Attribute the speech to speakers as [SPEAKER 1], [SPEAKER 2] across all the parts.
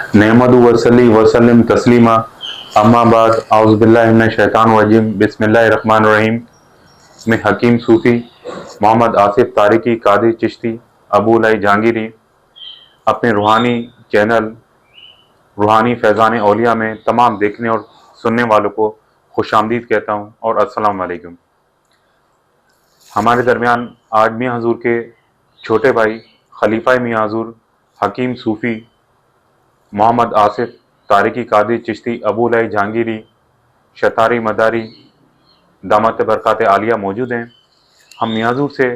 [SPEAKER 1] नेहमदु वसल्ली वसल्लिम तस्लीमा अम्माबाद आउज़ुबिल्लाहि मिनश शैतानिर रजीम बिस्मिल्लाहिर्रहमानिर्रहीम। मैं हकीम सूफ़ी मोहम्मद आसिफ तारिकी कादिर चिश्ती अबू लाई जहांगीरी अपने रूहानी चैनल रूहानी फैज़ान औलिया में तमाम देखने और सुनने वालों को खुशामदीद कहता हूँ और अस्सलाम वालेकुम। हमारे दरमियान आज मियाँ हजूर के छोटे भाई खलीफा मियाँ हजूर हकीम सूफ़ी मोहम्मद आसिफ तारिकी कादिर चिश्ती अबू लाई जहांगीरी शतारी मदारी दामत बरक़ात आलिया मौजूद हैं। हम मियाँ हजूर से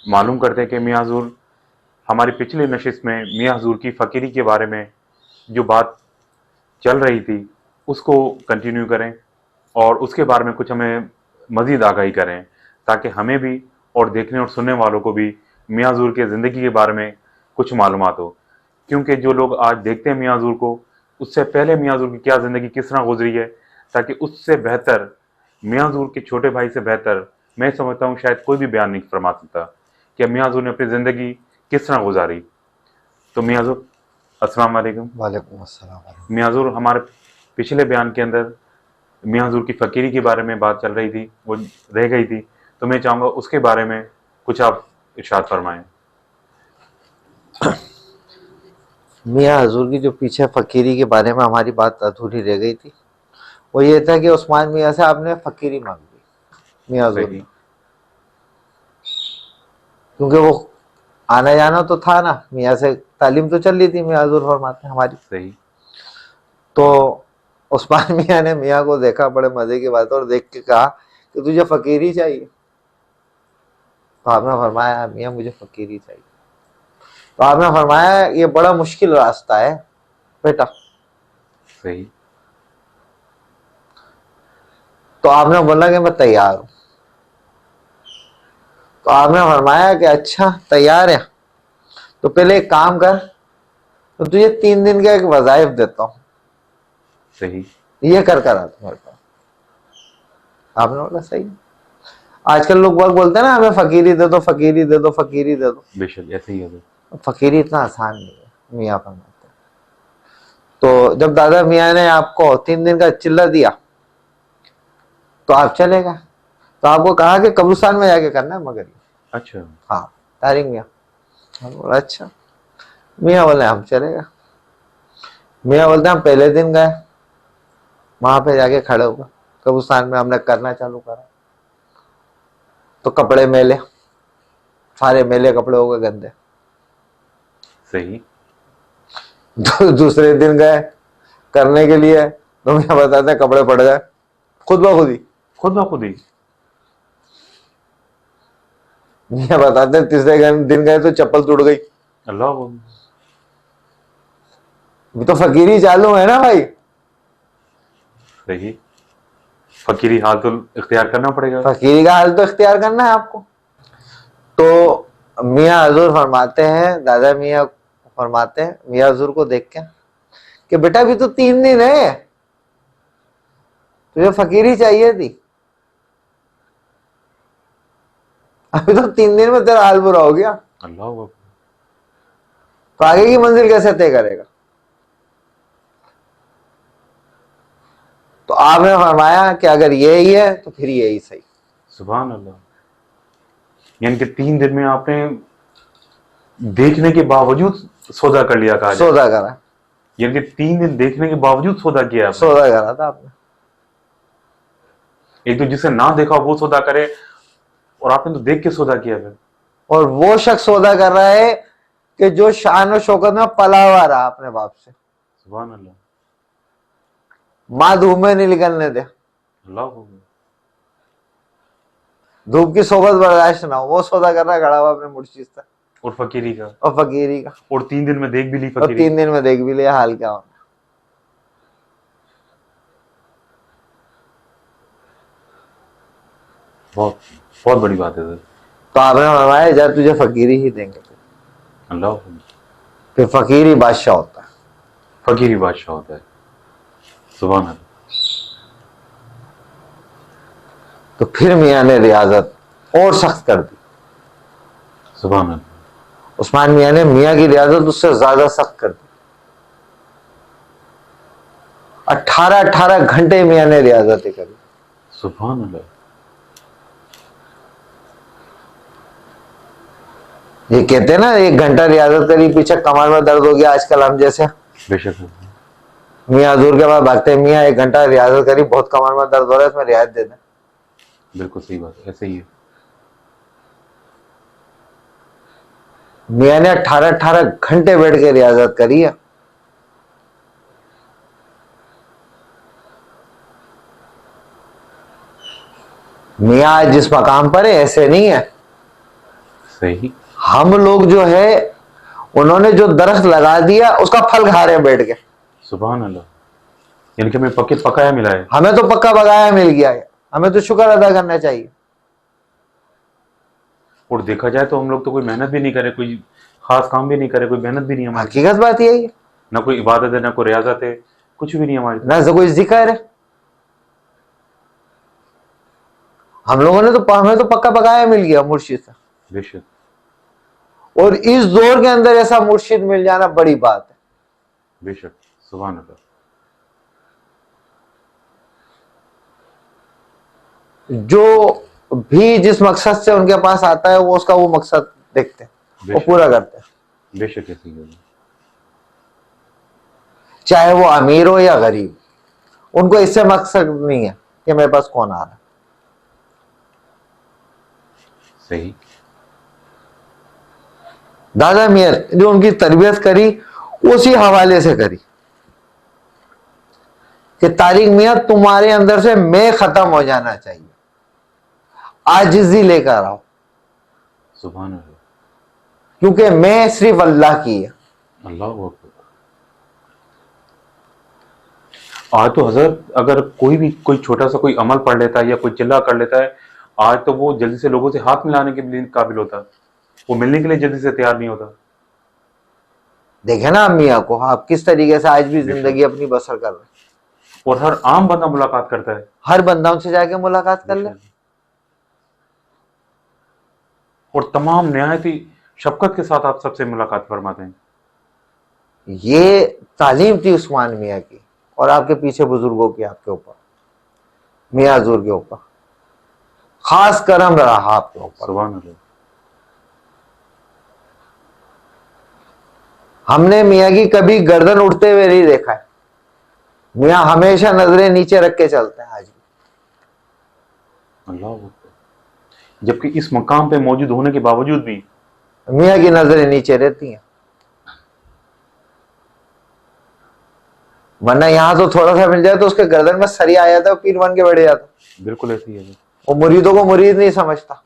[SPEAKER 1] मालूम करते हैं कि मियाँ हजूर हमारी पिछली नशिस्त में मियाँ हजूर की फ़कीरी के बारे में जो बात चल रही थी उसको कंटिन्यू करें और उसके बारे में कुछ हमें मज़ीद आगाही करें ताकि हमें भी और देखने और सुनने वालों को भी मियाँ हजूर के ज़िंदगी के बारे में कुछ मालूमात हो। क्योंकि जो लोग आज देखते हैं मियाँ हजूर को, उससे पहले मियाँ हजूर की क्या ज़िंदगी किस तरह गुजरी है, ताकि उससे बेहतर मियाँ हजूर के छोटे भाई से बेहतर मैं समझता हूँ शायद कोई भी बयान नहीं फरमा सकता कि मियाँ हजूर ने अपनी ज़िंदगी किस तरह गुजारी। तो मियाँ हजूर अस्सलाम वालेकुम।
[SPEAKER 2] वालेकुम अस्सलाम।
[SPEAKER 1] मियाँ हजूर हमारे पिछले बयान के अंदर मियाँ हजूर की फ़कीरी के बारे में बात चल रही थी, वो रह गई थी, तो मैं चाहूँगा उसके बारे में कुछ आप इरशाद फरमाएं।
[SPEAKER 2] मियाँ हजूर की जो पीछे फ़कीरी के बारे में हमारी बात अधूरी रह गई थी, वो ये था कि उस्मान मियाँ से आपने फ़कीरी मांगी मियाँ हजूर ने,
[SPEAKER 1] सही
[SPEAKER 2] क्योंकि वो आना जाना तो था ना, मियाँ से तालीम तो चल रही थी, मियाँ हजूर फरमाते हैं हमारी।
[SPEAKER 1] सही
[SPEAKER 2] तो उस्मान मियाँ ने मियाँ को देखा, बड़े मज़े की बात, और देख के कहा कि तुझे फ़कीरी चाहिए। तो आपने फरमाया मियाँ मुझे फ़कीरी चाहिए। तो आपने फरमाया ये बड़ा मुश्किल रास्ता है बेटा।
[SPEAKER 1] सही
[SPEAKER 2] तो आपने बोला कि मैं तैयार हूं। तो आपने फरमाया कि अच्छा तैयार है, तो पहले एक काम कर, तो तुझे 3 दिन का एक वज़ाइफ देता हूं,
[SPEAKER 1] सही
[SPEAKER 2] ये कर आ तुम्हारे पास। आपने बोला सही। आजकल लोग बाग बोलते हैं ना हमें फ़कीरी दे दो, फ़कीरी दे दो, फ़कीरी दे दो।
[SPEAKER 1] बेशक ऐसे ही है।
[SPEAKER 2] फ़कीरी इतना आसान नहीं है, मियाँ फरमाते हैं। तो जब दादा मियाँ ने आपको 3 दिन का चिल्ला दिया तो आप चलेगा। तो आपको कहा कि कब्रिस्तान में जाके करना है, मगर
[SPEAKER 1] अच्छा
[SPEAKER 2] हाँ तारिक मियाँ। हम बोला अच्छा। मियाँ बोले हम चलेगा। मियाँ बोलते हम पहले दिन गए, वहां पे जाके खड़े हुए कब्रिस्तान में, हमने करना चालू करा तो कपड़े मैले, सारे मैले कपड़े हो गए गंदे।
[SPEAKER 1] सही
[SPEAKER 2] दूसरे दिन गए करने के लिए, तो मियाँ बताते हैं कपड़े पड़ गए खुद ब खुद ही।
[SPEAKER 1] खुद ब खुद ही।
[SPEAKER 2] मियाँ बताते हैं तीसरे दिन गए तो चप्पल टूट गई।
[SPEAKER 1] अल्लाह
[SPEAKER 2] भी तो फकीरी चालू है ना भाई।
[SPEAKER 1] सही फकीरी हाल तो इख्तियार करना पड़ेगा।
[SPEAKER 2] फकीरी का हाल तो इख्तियार करना है आपको। तो मियाँ हजूर फरमाते हैं, दादा मियाँ फरमाते हैं मियाँ हजूर को देख के कि बेटा भी तो 3 दिन है, तुझे फकीरी चाहिए थी, अभी तो 3 दिन में तेरा हाल बुरा हो गया,
[SPEAKER 1] अल्लाह
[SPEAKER 2] तो आगे की मंजिल कैसे तय करेगा। तो आपने फरमाया कि अगर यही है तो फिर यही सही।
[SPEAKER 1] सुभान अल्लाह। यानी कि 3 दिन में आपने देखने के बावजूद सौदा कर लिया था।
[SPEAKER 2] सौदा करा,
[SPEAKER 1] यानी कि 3 दिन देखने के बावजूद सौदा किया आपने।
[SPEAKER 2] सौदा करा था आपने।
[SPEAKER 1] एक तो जिसे ना देखा वो सौदा करे और आपने तो देख के सौदा किया फिर।
[SPEAKER 2] और वो शख्स सौदा कर रहा है कि जो शान और शौकत में पला हुआ रहा अपने बाप से,
[SPEAKER 1] सुभान अल्लाह।
[SPEAKER 2] माँ धूप में नहीं निकलने दे,
[SPEAKER 1] अल्लाह
[SPEAKER 2] धूप की सोबत बर्दाश्त ना हो, वो सौदा कर रहा है खड़ा हुआ अपने मुर्शिद से
[SPEAKER 1] और फकीरी का,
[SPEAKER 2] और फकीरी का।
[SPEAKER 1] और 3 दिन में देख भी ली
[SPEAKER 2] और
[SPEAKER 1] फकीरी।
[SPEAKER 2] 3 दिन में देख भी लिया हाल क्या होना।
[SPEAKER 1] बहुत बहुत बड़ी बात है सर।
[SPEAKER 2] तो आपने फरमाया जा तुझे फकीरी ही देंगे,
[SPEAKER 1] अल्लाह
[SPEAKER 2] फिर फकीरी बादशाह होता है।
[SPEAKER 1] फकीरी बादशाह होता है। सुभान अल्लाह।
[SPEAKER 2] तो फिर मियाँ ने रियाजत और सख्त कर दी।
[SPEAKER 1] सुभान अल्लाह।
[SPEAKER 2] उस्मान मियाँ ने मियाँ की रियाजत उससे ज्यादा सख्त कर दी। 18-18 घंटे मियाँ ने रियाजतें करी।
[SPEAKER 1] सुभान अल्लाह।
[SPEAKER 2] ये कहते हैं ना 1 घंटा रियाजत करी, पीछे कमर में दर्द हो गया, आजकल हम जैसे
[SPEAKER 1] बेशक
[SPEAKER 2] मियाँ हजूर के पास भागते हैं, मियाँ 1 घंटा रियाजत करी, बहुत कमर में दर्द हो रहा है, इसमें रियायत दे दें।
[SPEAKER 1] बिल्कुल सही बात है, ऐसे ही है।
[SPEAKER 2] मियाँ ने 18-18 घंटे बैठ के रियाजत करी है। मियाँ आज जिस मकाम पर है ऐसे नहीं है।
[SPEAKER 1] सही।
[SPEAKER 2] हम लोग जो है उन्होंने जो दरख्त लगा दिया उसका फल खा रहे हैं बैठ के।
[SPEAKER 1] सुभान अल्लाह। यानी कि हमें पके पकाया मिला है।
[SPEAKER 2] हमें तो पक्का बगाया मिल गया है, हमें तो शुक्र अदा करना चाहिए।
[SPEAKER 1] और देखा जाए तो हम लोग तो कोई मेहनत भी नहीं करे, कोई खास काम भी नहीं करे, कोई मेहनत भी नहीं हमारी,
[SPEAKER 2] हकीकत बात यही है।
[SPEAKER 1] ना कोई इबादत है, ना कोई रियाजत है, कुछ भी नहीं हमारी।
[SPEAKER 2] ना कोई जिक्र है। हम लोगों ने तो हमें तो पक्का बगाया मिल गया मुर्शिद से।
[SPEAKER 1] बेशक।
[SPEAKER 2] और इस दौर के अंदर ऐसा मुर्शिद मिल जाना बड़ी बात है।
[SPEAKER 1] बेशक। सुभान अल्लाह।
[SPEAKER 2] जो भी जिस मकसद से उनके पास आता है वो उसका वो मकसद देखते हैं, वो पूरा करते हैं।
[SPEAKER 1] बेशक ऐसी है।
[SPEAKER 2] चाहे वो अमीर हो या गरीब, उनको इससे मकसद नहीं है कि मेरे पास कौन आ रहा है।
[SPEAKER 1] सही।
[SPEAKER 2] दादा मियां जो उनकी तरबियत करी उसी हवाले से करी कि तारिक मियां तुम्हारे अंदर से मैं खत्म हो जाना चाहिए, आजिज़ी लेकर आओ,
[SPEAKER 1] सुभान अल्लाह।
[SPEAKER 2] क्योंकि मैं सिर्फ अल्लाह की है।
[SPEAKER 1] अल्लाह हू अकबर। आज तो हजरत अगर कोई छोटा सा कोई अमल पढ़ लेता है या कोई चिल्ला कर लेता है, आज तो वो जल्दी से लोगों से हाथ मिलाने के लिए काबिल होता है, वो मिलने के लिए जल्दी से तैयार नहीं होता।
[SPEAKER 2] देखे ना मियां को, आप किस तरीके से आज भी जिंदगी अपनी बसर कर रहे हैं।
[SPEAKER 1] और हर आम बंदा मुलाकात करता है,
[SPEAKER 2] हर बंदा उनसे जाके मुलाकात कर ले।
[SPEAKER 1] और तमाम निहायती शफकत के साथ आप सबसे मुलाकात फरमाते हैं।
[SPEAKER 2] ये तालीम थी उस्मान मियां की और आपके पीछे बुजुर्गों की, आपके ऊपर मियां हजूर के ऊपर खास करम रहा आपके ऊपर।
[SPEAKER 1] सुभान अल्लाह।
[SPEAKER 2] हमने मियां की कभी गर्दन उठते हुए नहीं देखा है। मियां हमेशा नजरें नीचे रख के चलते हैं आज भी।
[SPEAKER 1] अल्लाह हू अकबर। जबकि इस मकाम पे मौजूद होने के बावजूद भी
[SPEAKER 2] मियां की नजरें नीचे रहती हैं। वरना यहां तो थोड़ा सा मिल जाए तो उसके गर्दन में सरिया आ जाता है, पीर बन के बैठ जाता।
[SPEAKER 1] बिल्कुल ऐसी है।
[SPEAKER 2] वो मुरीदों को मुरीद नहीं समझता।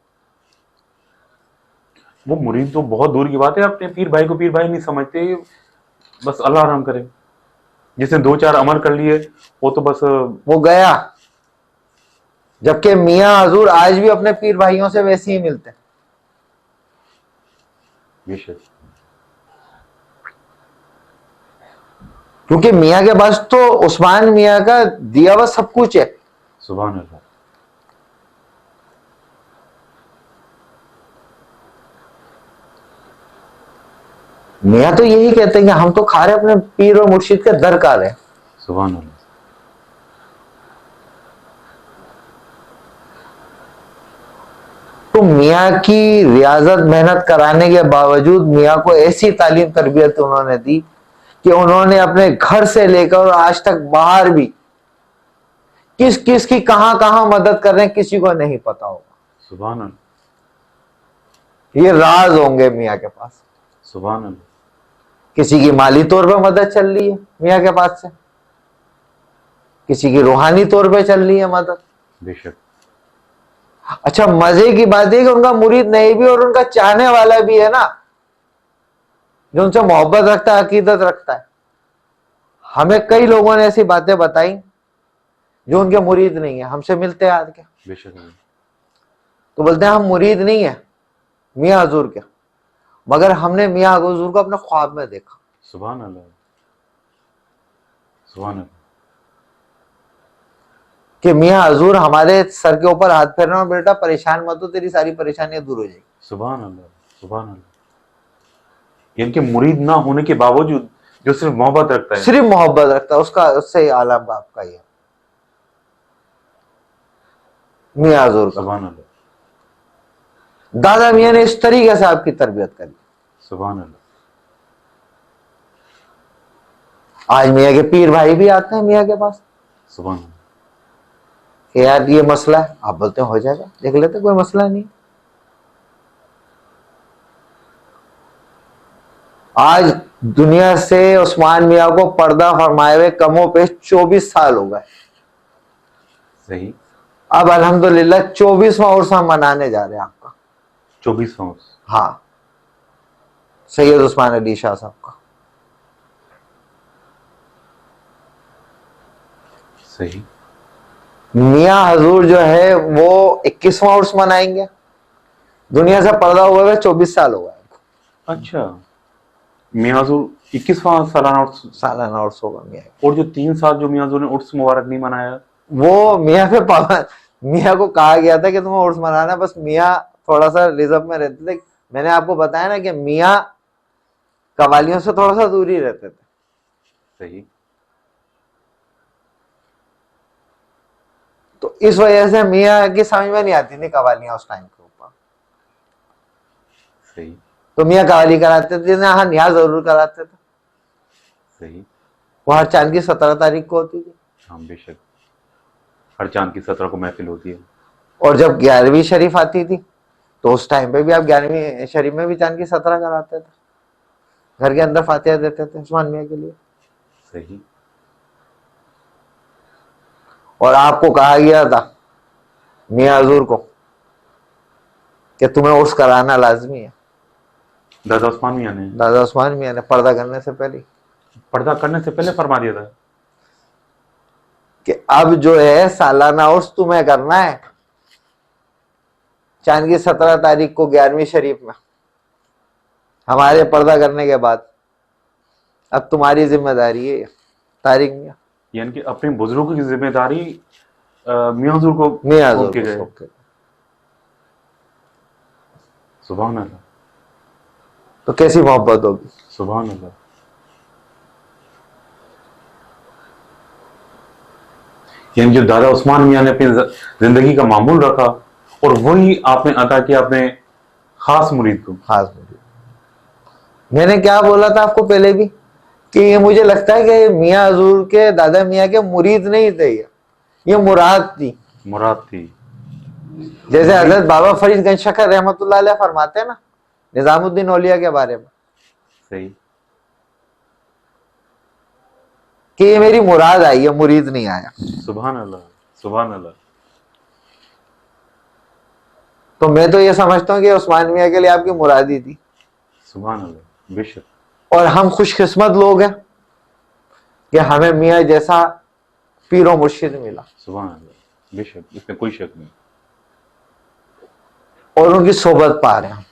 [SPEAKER 1] वो मुरीद तो बहुत दूर की बात है, अपने पीर भाई को पीर भाई नहीं समझते, बस अल्लाह रहम करे। जिसने 2-4 अमल कर लिए वो तो बस
[SPEAKER 2] वो गया। जबकि मियां हजूर आज भी अपने पीर भाइयों से वैसे ही मिलते हैं।
[SPEAKER 1] बेशक।
[SPEAKER 2] क्योंकि मियां के पास तो उस्मान मियां का दिया हुआ सब कुछ है।
[SPEAKER 1] सुभान अल्लाह।
[SPEAKER 2] मियां तो यही कहते हैं कि हम तो खा रहे अपने पीर और मुर्शिद के दर का रहे।
[SPEAKER 1] सुभान अल्लाह।
[SPEAKER 2] तो मियां की रियाजत मेहनत कराने के बावजूद मियां को ऐसी तालीम तरबियत उन्होंने दी कि उन्होंने अपने घर से लेकर आज तक बाहर भी किस किस की कहां कहां मदद कर रहे हैं किसी को नहीं पता होगा।
[SPEAKER 1] सुभान अल्लाह।
[SPEAKER 2] ये राज होंगे मियां के पास।
[SPEAKER 1] सुभान अल्लाह।
[SPEAKER 2] किसी की माली तौर पे मदद चल रही है मियां के पास से, किसी की रूहानी तौर पे चल रही है मदद।
[SPEAKER 1] बेशक।
[SPEAKER 2] अच्छा, मजे की बात है कि उनका मुरीद नहीं भी और उनका चाहने वाला भी है ना, जो उनसे मोहब्बत रखता है, अकीदत रखता है। हमें कई लोगों ने ऐसी बातें बताई जो उनके मुरीद नहीं है, हमसे मिलते हैं आके
[SPEAKER 1] बेशक।
[SPEAKER 2] तो बोलते हैं हम मुरीद नहीं है मियां हजूर के, मगर हमने मियां हजूर को अपने ख्वाब में देखा।
[SPEAKER 1] सुभान अल्लाह। सुभान अल्लाह।
[SPEAKER 2] कि मियां हजूर हमारे सर के ऊपर हाथ फेरना और बेटा परेशान मत हो, तेरी सारी परेशानियां दूर हो जाएगी।
[SPEAKER 1] सुभान अल्लाह। सुभान अल्लाह। इनके मुरीद ना होने के बावजूद जो सिर्फ मोहब्बत रखता है।
[SPEAKER 2] सिर्फ मोहब्बत रखता है, उसका उससे आलम बाप का ही है मियाँ हजूर का।
[SPEAKER 1] सुभान अल्लाह,
[SPEAKER 2] दादा मियाँ ने इस तरीके से आपकी तरबियत करी।
[SPEAKER 1] सुभान अल्लाह।
[SPEAKER 2] आज मियाँ के पीर भाई भी आते हैं मियाँ के पास
[SPEAKER 1] सुभान अल्लाह।
[SPEAKER 2] कि यार ये मसला है, आप बोलते हैं हो जाएगा, देख लेते, कोई मसला नहीं। आज दुनिया से उस्मान मियाँ को पर्दा फरमाए हुए कमों पे 24 साल हो गए।
[SPEAKER 1] सही।
[SPEAKER 2] अब अल्हम्दुलिल्लाह 24वां उर्स हम मनाने जा रहे हैं आपका।
[SPEAKER 1] 24वां उर्स।
[SPEAKER 2] हाँ, सैयद उस्मान अली शाह साहब का।
[SPEAKER 1] सही।
[SPEAKER 2] मियाँ हजूर जो है वो 21वां उर्स मनाएंगे। दुनिया से पर्दा हुए हुए 24 साल हो गए।
[SPEAKER 1] अच्छा, मियाँ हजूर 21वां सालाना उर्स।
[SPEAKER 2] सालाना उर्स होगा मियाँ।
[SPEAKER 1] और जो 3 साल जो मियाँ हजूर ने उर्स मुबारक नहीं मनाया,
[SPEAKER 2] वो मियाँ पे पाबंद, मियाँ को कहा गया था कि तुम्हें उर्स मनाना, बस मियाँ थोड़ा सा रिजर्व में रहते थे। मैंने आपको बताया ना कि मियाँ कवालियों से थोड़ा सा दूर ही रहते थे।
[SPEAKER 1] सही।
[SPEAKER 2] तो इस वजह से मियाँ की समझ में नहीं आती थी कवालियां उस टाइम के ऊपर।
[SPEAKER 1] सही।
[SPEAKER 2] तो मियाँ कवाली कराते थे ना, हाँ न्याज जरूर कराते थे।
[SPEAKER 1] सही।
[SPEAKER 2] वो हर चांद की 17 तारीख को होती थी।
[SPEAKER 1] हाँ बेशक, हर चांद की 17 को महफिल होती है।
[SPEAKER 2] और जब 11वीं शरीफ आती थी तो उस टाइम पे भी आप 11वीं शरीफ में भी चांद की 17 कराते थे। घर के अंदर फातिहा देते थे उस्मान मियाँ के लिए।
[SPEAKER 1] सही।
[SPEAKER 2] और आपको कहा गया था मियाँ हजूर को कि तुम्हें उर्स कराना लाजमी है।
[SPEAKER 1] दादा उस्मान मियाँ ने
[SPEAKER 2] दादा उस्मान मियाँ ने पर्दा करने से पहले
[SPEAKER 1] पर्दा करने से पहले फरमा दिया था
[SPEAKER 2] कि अब जो है सालाना उर्स तुम्हें करना है चांद की 17 तारीख को 11वीं शरीफ में, हमारे पर्दा करने के बाद। अब तुम्हारी जिम्मेदारी है तारिक मियाँ।
[SPEAKER 1] यानी कि अपने बुजुर्गों की जिम्मेदारी मियाँ हजूर को
[SPEAKER 2] मियाँ
[SPEAKER 1] सौंप
[SPEAKER 2] हजूर
[SPEAKER 1] के
[SPEAKER 2] को
[SPEAKER 1] गए।
[SPEAKER 2] सौंप के।
[SPEAKER 1] सुभान अल्लाह,
[SPEAKER 2] तो कैसी मोहब्बत होगी।
[SPEAKER 1] सुभान अल्लाह। यानी जो दादा उस्मान मियाँ ने अपनी जिंदगी का मामूल रखा और वही आपने अता किया अपने खास मुरीद को।
[SPEAKER 2] खास मुरीद। मैंने क्या बोला था आपको पहले भी कि ये मुझे लगता है कि मियाँ हजूर के दादा मियाँ के मुरीद नहीं थे, ये मुराद थी।
[SPEAKER 1] मुराद थी।
[SPEAKER 2] जैसे हजरत बाबा फरीद गंज शकर रहमतुल्लाह अलैह फरमाते हैं ना निजामुद्दीन औलिया के बारे में
[SPEAKER 1] सही।
[SPEAKER 2] कि ये मेरी मुराद आई है, मुरीद नहीं आया।
[SPEAKER 1] सुभान अल्लाह, सुभान अल्लाह।
[SPEAKER 2] तो मैं तो ये समझता हूँ कि उस्मान मियाँ के लिए आपकी मुरादी थी।
[SPEAKER 1] सुभान अल्लाह, बेशक।
[SPEAKER 2] और हम खुशकिस्मत लोग हैं कि हमें मियाँ जैसा पीरो मुर्शिद मिला
[SPEAKER 1] सुभान अल्लाह, बेशक, इसमें कोई शक नहीं।
[SPEAKER 2] और उनकी सोबत पा रहे हैं।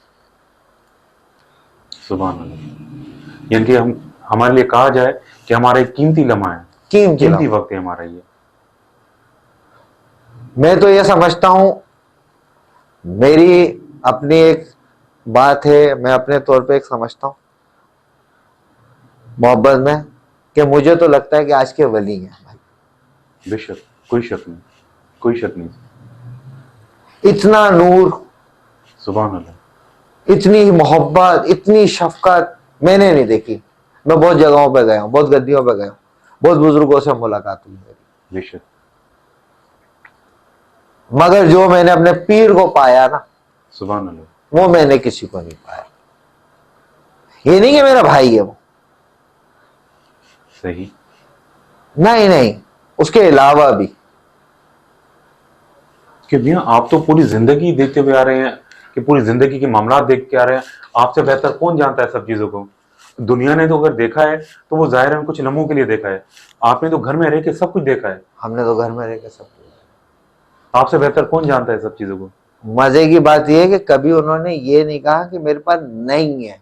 [SPEAKER 1] सुभान अल्लाह। यानी कि हमारे लिए कहा जाए कि हमारा एक कीमती लम्हा है, कीमती वक्त है हमारा ये।
[SPEAKER 2] मैं तो ये समझता हूं, मेरी अपनी एक बात है, मैं अपने तौर पे एक समझता हूं मोहब्बत में कि मुझे तो लगता है कि आज के वली हैं भाई।
[SPEAKER 1] बेशक, कोई शक नहीं, कोई शक नहीं।
[SPEAKER 2] इतना नूर,
[SPEAKER 1] सुभान अल्लाह,
[SPEAKER 2] इतनी मोहब्बत, इतनी शफकत मैंने नहीं देखी। मैं बहुत जगहों पे गया हूँ, बहुत गद्दियों पे गया हूँ, बहुत बुजुर्गों से मुलाकात हुई मेरी,
[SPEAKER 1] बेशक।
[SPEAKER 2] मगर जो मैंने अपने पीर को पाया ना,
[SPEAKER 1] सुभान अल्लाह,
[SPEAKER 2] वो मैंने किसी को नहीं पाया। ये नहीं कि मेरा भाई है वो,
[SPEAKER 1] सही।
[SPEAKER 2] नहीं नहीं, उसके अलावा भी।
[SPEAKER 1] कि भैया आप तो पूरी जिंदगी देखते हुए आ रहे हैं, कि पूरी जिंदगी के मामला देख के आ रहे हैं, आपसे बेहतर कौन जानता है सब चीजों को। दुनिया ने तो अगर देखा है तो वो जाहिर है कुछ लम्हों के लिए देखा है, आपने तो घर में रह के सब कुछ देखा है।
[SPEAKER 2] हमने तो घर में रह के सब कुछ।
[SPEAKER 1] आपसे बेहतर कौन जानता है सब चीजों को।
[SPEAKER 2] मजे की बात यह है कि कभी उन्होंने ये नहीं कहा कि मेरे पास नहीं है।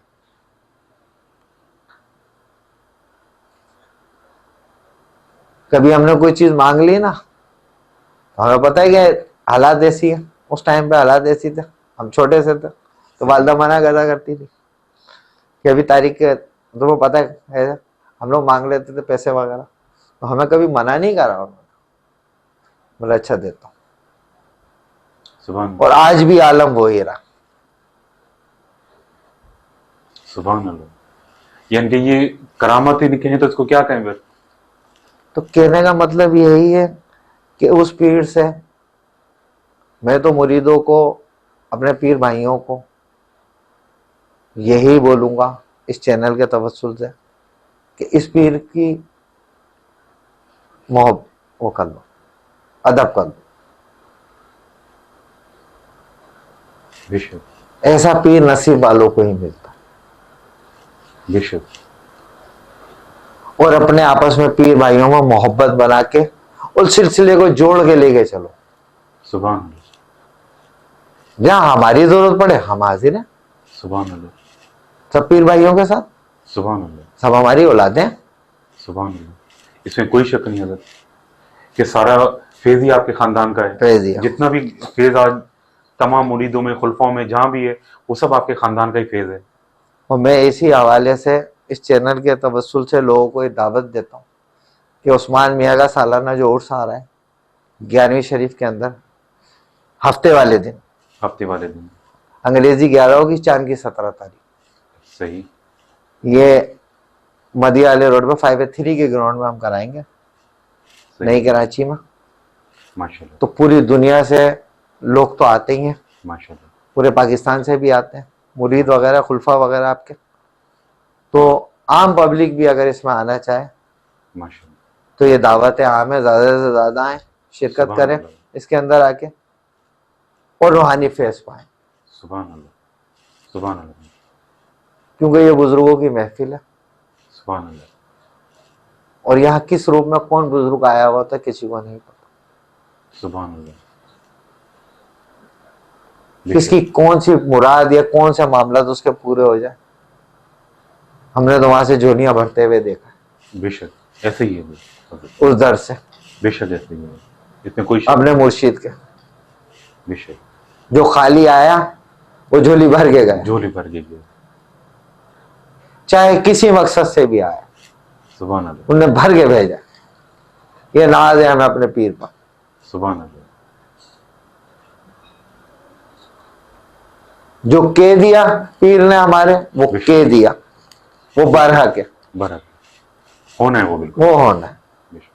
[SPEAKER 2] कभी हमने कोई चीज मांग ली ना, तो हमें पता है कि हालात ऐसी है, उस टाइम पे हालात ऐसी थे, हम छोटे से थे, तो वालदा मना करती थी कि अभी तारीख के तुम्हें पता है हम लोग मांग लेते थे पैसे वगैरह, तो हमें कभी मना नहीं करा उन्होंने, बोला अच्छा देता हूँ।
[SPEAKER 1] सुभान
[SPEAKER 2] और आज भी आलम वो ही रहा।
[SPEAKER 1] सुभान अल्लाह। यानी कि ये करामत ही नहीं कहें तो इसको क्या कहें फिर?
[SPEAKER 2] तो कहने का मतलब यही है कि उस पीर से मैं तो मुरीदों को, अपने पीर भाइयों को यही बोलूंगा इस चैनल के तवस्सुल से कि इस पीर की मोहब्बत वो कर लो, अदब कर लो।
[SPEAKER 1] बेशक
[SPEAKER 2] ऐसा पीर नसीब वालों को ही मिलता।
[SPEAKER 1] बेशक।
[SPEAKER 2] और अपने आपस में पीर भाइयों में मोहब्बत बना के उस सिलसिले को जोड़ के लेके चलो।
[SPEAKER 1] सुभान अल्लाह।
[SPEAKER 2] जहां हमारी जरूरत पड़े हम हाजिर हैं,
[SPEAKER 1] सुभान अल्लाह।
[SPEAKER 2] सब पीर भाइयों के साथ,
[SPEAKER 1] सुभान अल्लाह।
[SPEAKER 2] सब हमारी औलादें हैं।
[SPEAKER 1] सुभान अल्लाह। इसमें कोई शक नहीं हजरत कि सारा फेज ही आपके खानदान का है।
[SPEAKER 2] फैज दिया।
[SPEAKER 1] जितना भी फेज आज तमाम मुरीदों में, खुलफाओं में जहां भी है, वो सब आपके खानदान का ही फेज है।
[SPEAKER 2] और मैं इसी हवाले से इस चैनल के तवस्सुल से लोगों को ये दावत देता हूँ कि उस्मान मियाँ का सालाना जो उर्स आ रहा है 11वीं शरीफ के अंदर, हफ्ते वाले दिन,
[SPEAKER 1] हफ्ते वाले दिन।
[SPEAKER 2] अंग्रेजी 11 होगी, चांद की 17 तारीख,
[SPEAKER 1] सही।
[SPEAKER 2] ये मदिया वाले रोड पे 5A3 के ग्राउंड में हम कराएंगे, नई कराची में।
[SPEAKER 1] माशाल्लाह।
[SPEAKER 2] तो पूरी दुनिया से लोग तो आते ही हैं,
[SPEAKER 1] माशाल्लाह।
[SPEAKER 2] पूरे पाकिस्तान से भी आते हैं मुरीद वगैरह, खुलफा वगैरह आपके। तो आम पब्लिक भी अगर इसमें आना चाहे
[SPEAKER 1] माशाल्लाह।
[SPEAKER 2] तो ये दावत आम है, ज़्यादा से ज़्यादा आए, शिरकत
[SPEAKER 1] सुभान
[SPEAKER 2] करें
[SPEAKER 1] अल्लाह।
[SPEAKER 2] इसके अंदर आके और रूहानी फैज़ पाएं,
[SPEAKER 1] सुभान अल्लाह। सुभान अल्लाह।
[SPEAKER 2] क्योंकि ये बुजुर्गों की महफिल है।
[SPEAKER 1] सुभान अल्लाह।
[SPEAKER 2] और यहाँ किस रूप में कौन बुजुर्ग आया हुआ था किसी को नहीं पता,
[SPEAKER 1] सुभान अल्लाह।
[SPEAKER 2] किसकी कौन सी मुराद या कौन सा मामला तो उसके पूरे हो जाए। हमने तो वहां से झोलियां भरते हुए देखा
[SPEAKER 1] बेशक ऐसे ही है
[SPEAKER 2] उस दर से,
[SPEAKER 1] बेशक ऐसे ही है। इसमें कोई शक
[SPEAKER 2] अपने मुर्शिद के।
[SPEAKER 1] बेशक।
[SPEAKER 2] जो खाली आया वो झोली भर के गया,
[SPEAKER 1] झोली भर के गया।
[SPEAKER 2] चाहे किसी मकसद से भी आया,
[SPEAKER 1] सुभान अल्लाह।
[SPEAKER 2] उन्हें भर के भेजा। ये नाज है हमें अपने पीर पर।
[SPEAKER 1] सुभान अल्लाह।
[SPEAKER 2] जो के दिया पीर ने हमारे, वो के दिया, वो बरहक है,
[SPEAKER 1] बरहक होना है, वो बिल्कुल
[SPEAKER 2] वो होना है।
[SPEAKER 1] बेशक।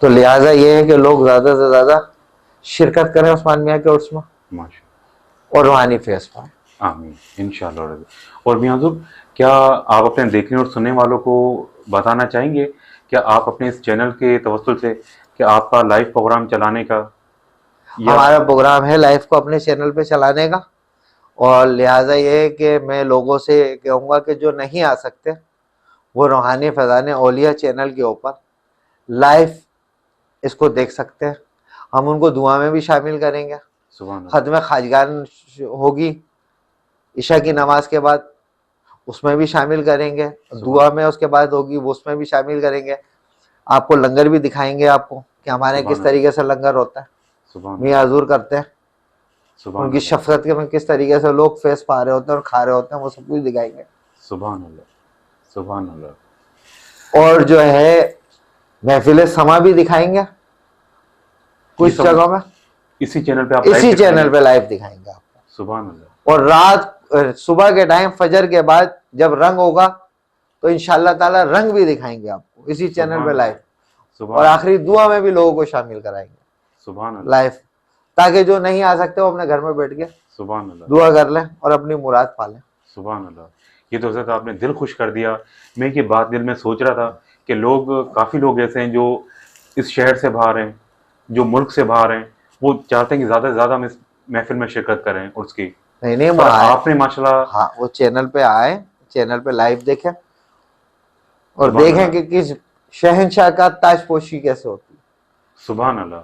[SPEAKER 2] तो लिहाजा ये है कि लोग ज्यादा से ज्यादा शिरकत करें उस्मान मियाँ के उर्स में
[SPEAKER 1] माशा
[SPEAKER 2] और रूहानी फैज पाए।
[SPEAKER 1] आमीन इंशाअल्लाह। और मियां हुजूर, क्या आप अपने देखने और सुनने वालों को बताना चाहेंगे, क्या आप अपने इस चैनल के तवस्सुल से क्या आपका लाइव प्रोग्राम चलाने का या
[SPEAKER 2] हमारा प्रोग्राम है लाइव को अपने चैनल पे चलाने का। और लिहाजा ये है कि मैं लोगों से कहूँगा कि जो नहीं आ सकते वो रूहानी फैज़ान औलिया चैनल के ऊपर लाइव इसको देख सकते हैं। हम उनको दुआ में भी शामिल करेंगे,
[SPEAKER 1] सुभान अल्लाह।
[SPEAKER 2] ख़त्म खाजगान होगी इशा की नमाज के बाद, उसमें भी शामिल करेंगे, दुआ में उसके बाद होगी वो उसमें भी शामिल करेंगे। आपको लंगर भी दिखाएंगे आपको कि हमारे किस तरीके से लंगर होता है,
[SPEAKER 1] सुभान
[SPEAKER 2] मियाँ हजूर करते हैं,
[SPEAKER 1] सुभान
[SPEAKER 2] उनकी
[SPEAKER 1] अल्लाह।
[SPEAKER 2] शफकत के में किस तरीके से लोग फेस पा रहे होते हैं और खा रहे होते हैं, वो सब कुछ दिखाएंगे।
[SPEAKER 1] सुभान अल्लाह। सुभान अल्लाह।
[SPEAKER 2] और जो है महफिल समा भी दिखाएंगे कुछ
[SPEAKER 1] सब
[SPEAKER 2] जगहों में,
[SPEAKER 1] इसी चैनल पे आप
[SPEAKER 2] इसी
[SPEAKER 1] लाइव
[SPEAKER 2] चैनल
[SPEAKER 1] दिखाएंगे?
[SPEAKER 2] पे लाइव दिखाएंगे आपको।
[SPEAKER 1] सुभान अल्लाह।
[SPEAKER 2] और रात सुबह के टाइम फजर के बाद जब रंग होगा तो इंशाअल्लाह ताला रंग भी दिखाएंगे आपको इसी चैनल पे लाइव।
[SPEAKER 1] सुभान
[SPEAKER 2] और आखिरी दुआ में भी लोगों को शामिल कराएंगे
[SPEAKER 1] सुभान अल्लाह।
[SPEAKER 2] लाइव, ताकि जो नहीं आ सकते वो अपने घर में बैठ के
[SPEAKER 1] सुभान अल्लाह।
[SPEAKER 2] दुआ कर लें और अपनी मुराद पा लें।
[SPEAKER 1] सुभान अल्लाह। ये तो हज़रत आपने दिल खुश कर दिया। मैं ये बात दिल में सोच रहा था कि लोग, काफ़ी लोग ऐसे हैं जो इस शहर से बाहर हैं, जो मुल्क से बाहर हैं, वो चाहते हैं कि ज़्यादा से ज़्यादा हम इस महफिल में शिरकत करें और उसकी।
[SPEAKER 2] नहीं वो
[SPEAKER 1] पर
[SPEAKER 2] आए,
[SPEAKER 1] आपने माशाल्लाह,
[SPEAKER 2] हाँ वो चैनल पे आए, चैनल पे लाइव देखें और
[SPEAKER 1] सुभान
[SPEAKER 2] देखें
[SPEAKER 1] अल्लाह।
[SPEAKER 2] कि किस शहंशाह का ताजपोशी कैसे होती है।
[SPEAKER 1] सुभान अल्लाह।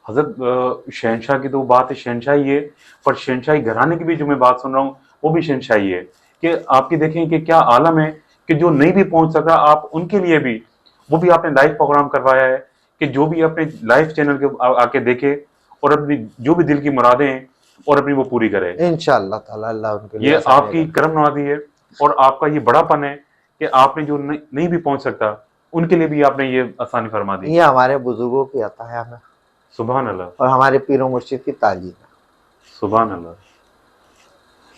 [SPEAKER 1] हज़रत शहनशाह की तो बात है, शहनशाही है, पर शहनशाही घराने की भी जो मैं बात सुन रहा हूँ वो भी शहनशाही है। कि आपकी देखें कि क्या आलम है कि जो नहीं भी पहुंच सका, आप उनके लिए भी वो भी आपने लाइव प्रोग्राम करवाया है कि जो भी अपने लाइव चैनल के आके देखे और अपनी जो भी दिल की मुरादें हैं और अपनी वो पूरी करे।
[SPEAKER 2] इंशाअल्लाह ताला अल्लाह उनके लिए
[SPEAKER 1] ये
[SPEAKER 2] आसानी
[SPEAKER 1] आपकी
[SPEAKER 2] करे।
[SPEAKER 1] करम नवाजी है और आपका ये बड़ापन है कि आपने जो नहीं भी पहुंच सकता उनके लिए भी आपने ये आसानी फरमा दी।
[SPEAKER 2] ये हमारे बुजुर्गों की अता है हमें,
[SPEAKER 1] सुभान अल्लाह,
[SPEAKER 2] और हमारे पीरों मुर्शिद की तालीम है।
[SPEAKER 1] सुभान अल्लाह।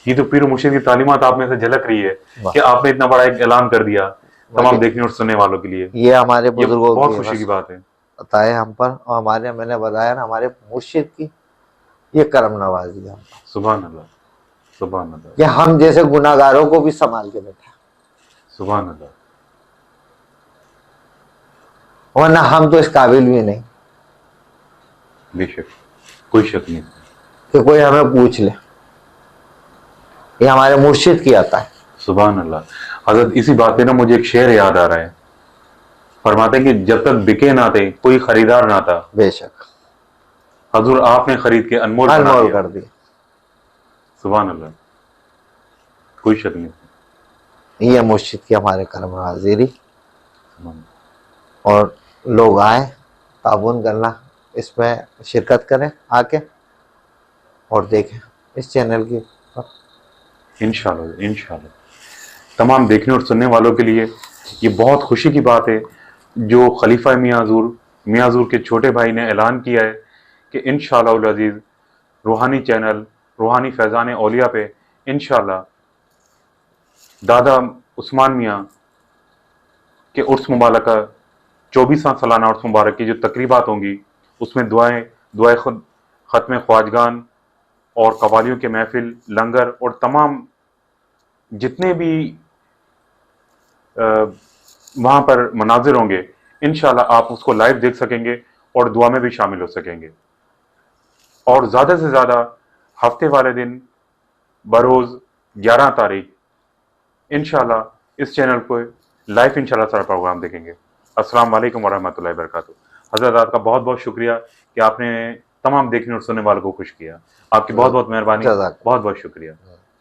[SPEAKER 1] ये तो पीर मुर्शिद की तालीमात आप में से झलक रही है
[SPEAKER 2] वाह।
[SPEAKER 1] कि आपने इतना बड़ा एक ऐलान कर दिया तमाम देखने और सुनने वालों के लिए।
[SPEAKER 2] ये हमारे
[SPEAKER 1] ये
[SPEAKER 2] बुजुर्गों
[SPEAKER 1] बहुत
[SPEAKER 2] की
[SPEAKER 1] खुशी
[SPEAKER 2] बस
[SPEAKER 1] की बात है।
[SPEAKER 2] अता है हम पर, और हमारे, मैंने बताया ना, हमारे मुर्शिद की ये करम नवाजी है हम पर,
[SPEAKER 1] सुभान अल्लाह, सुभान अल्लाह,
[SPEAKER 2] कि हम जैसे गुनाहगारों को भी संभाल के बैठा,
[SPEAKER 1] सुभान अल्लाह।
[SPEAKER 2] वरना हम तो इस काबिल भी नहीं
[SPEAKER 1] बेशक, कोई शक नहीं।
[SPEAKER 2] कि कोई हमें पूछ ले। ये हमारे मुर्शिद की अता है।
[SPEAKER 1] सुभान अल्लाह। हजरत इसी बात पे ना मुझे एक शेर याद आ रहा है। फरमाते हैं कि जब तक बिके ना थे कोई खरीदार ना था,
[SPEAKER 2] बेशक
[SPEAKER 1] हजूर आपने खरीद के अनमोल बना
[SPEAKER 2] अनमोल
[SPEAKER 1] दिया।
[SPEAKER 2] कर दिया।
[SPEAKER 1] सुभान अल्लाह, कोई शक नहीं।
[SPEAKER 2] ये मुर्शिद की हमारे करम नवाजी।
[SPEAKER 1] सुभान
[SPEAKER 2] और लोग आए, ताबून करना, इसमें शिरकत करें आके, और देखें इस चैनल की।
[SPEAKER 1] इंशाल्लाह, इंशाल्लाह तमाम देखने और सुनने वालों के लिए ये बहुत खुशी की बात है जो खलीफा मियां हजूर के छोटे भाई ने ऐलान किया है कि इंशाअल्लाह अजीज रूहानी चैनल रूहानी फैज़ान औलिया पे इंशाअल्लाह दादा उस्मान मियां के उर्स मुबारक का 24वां सालाना उर्स मुबारक की जो तकरीबात होंगी उसमें दुआए खुद ख़त्म ख्वाजगान और कवालियों के महफिल, लंगर और तमाम जितने भी वहाँ पर मनाजिर होंगे इंशाल्लाह आप उसको लाइव देख सकेंगे और दुआ में भी शामिल हो सकेंगे। और ज़्यादा से ज़्यादा हफ्ते वाले दिन बरोज़ 11 तारीख इंशाल्लाह इस चैनल को लाइव इंशाल्लाह सारा प्रोग्राम देखेंगे। अस्सलाम वालेकुम वरहमतुल्लाहि वबरकातुहू। हज़रत आपका बहुत बहुत शुक्रिया कि आपने तमाम देखने और सुनने वालों को खुश किया। आपकी बहुत बहुत मेहरबानी,
[SPEAKER 2] जज़ाक।
[SPEAKER 1] बहुत बहुत शुक्रिया।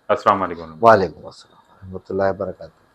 [SPEAKER 1] अस्सलाम वालेकुम।
[SPEAKER 2] वालेकुम अस्सलाम रहमतुल्लाहि व बरकातहू।